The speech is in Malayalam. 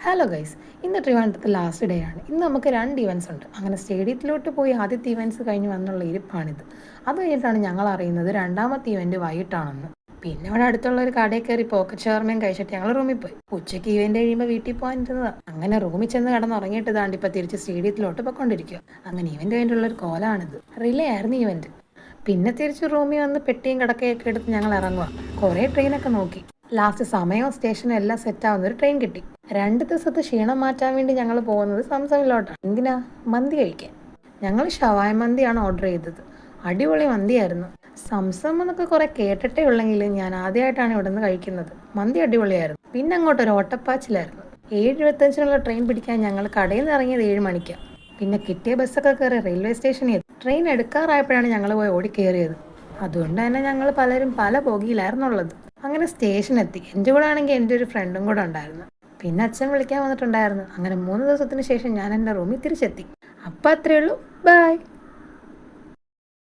ഹലോ ഗൈസ്, ഇന്ന് ട്രിവാൻഡ്രത്ത് ലാസ്റ്റ് ഡേ ആണ്. ഇന്ന് നമുക്ക് 2 ഇവൻറ്റ്സ് ഉണ്ട്. അങ്ങനെ സ്റ്റേഡിയത്തിലോട്ട് പോയി ആദ്യത്തെ ഇവൻറ്റ്സ് കഴിഞ്ഞ് വന്നുള്ള ഇരിപ്പാണിത്. അത് കഴിഞ്ഞിട്ടാണ് ഞങ്ങൾ അറിയുന്നത് രണ്ടാമത്തെ ഇവൻറ്റ് വൈകിട്ടാണെന്ന്. പിന്നെ ഇവിടെ അടുത്തുള്ള ഒരു കടയിൽ കയറി പോക്കറ്റ് ഷവർമയും കഴിച്ചിട്ട് ഞങ്ങൾ റൂമിൽ പോയി. ഉച്ചയ്ക്ക് ഇവന്റ് കഴിയുമ്പോൾ വീട്ടിൽ പോകാൻ ഇരുന്നതാണ്. അങ്ങനെ റൂമിൽ ചെന്ന് കിടന്നുറങ്ങിയിട്ട് താണ്ട് ഇപ്പം തിരിച്ച് സ്റ്റേഡിയത്തിലോട്ട് പോയിക്കൊണ്ടിരിക്കുക. അങ്ങനെ ഇവന്റ് കഴിഞ്ഞിട്ടുള്ള ഒരു കോലമാണിത്. റിലേ ആയിരുന്നു ഇവന്റ്. പിന്നെ തിരിച്ച് റൂമിൽ വന്ന് പെട്ടിയും കിടക്കയൊക്കെ എടുത്ത് ഞങ്ങൾ ഇറങ്ങുക. കുറേ ട്രെയിനൊക്കെ നോക്കി. ലാസ്റ്റ് സമയവും സ്റ്റേഷനും എല്ലാം സെറ്റാവുന്ന ഒരു ട്രെയിൻ കിട്ടി. 2 ദിവസത്തെ ക്ഷീണം മാറ്റാൻ വേണ്ടി ഞങ്ങൾ പോകുന്നത് സംസമിലോട്ടാണ്. എന്തിനാ? മന്തി കഴിക്കാൻ. ഞങ്ങൾ ഷവായ മന്തിയാണ് ഓർഡർ ചെയ്തത്. അടിപൊളി മന്തിയായിരുന്നു. സംസം എന്നൊക്കെ കുറെ കേട്ടിട്ടേ ഉള്ളെങ്കിൽ ഞാൻ ആദ്യമായിട്ടാണ് ഇവിടെ നിന്ന് കഴിക്കുന്നത്. മന്തി അടിപൊളിയായിരുന്നു. പിന്നെ അങ്ങോട്ടൊരു ഓട്ടപ്പാച്ചിലായിരുന്നു. 7:25 ട്രെയിൻ പിടിക്കാൻ ഞങ്ങൾ കടയിൽ നിന്ന് ഇറങ്ങിയത് 7 മണിക്കാണ്. പിന്നെ കിട്ടിയ ബസ്സൊക്കെ കയറി റെയിൽവേ സ്റ്റേഷനിൽ എത്തി. ട്രെയിൻ എടുക്കാറായപ്പോഴാണ് ഞങ്ങൾ പോയി ഓടിക്കയറിയത്. അതുകൊണ്ട് തന്നെ ഞങ്ങൾ പലരും പല ബോഗിയിലായിരുന്നുള്ളത്. അങ്ങനെ സ്റ്റേഷൻ എത്തി. എൻ്റെ കൂടെ ആണെങ്കിൽ എൻ്റെ ഒരു ഫ്രണ്ടും കൂടെ ഉണ്ടായിരുന്നു. പിന്നെ അച്ഛൻ വിളിക്കാൻ വന്നിട്ടുണ്ടായിരുന്നു. അങ്ങനെ 3 ദിവസത്തിന് ശേഷം ഞാൻ എൻ്റെ റൂമിൽ തിരിച്ചെത്തി. അപ്പം അത്രയേ ഉള്ളൂ. ബൈ.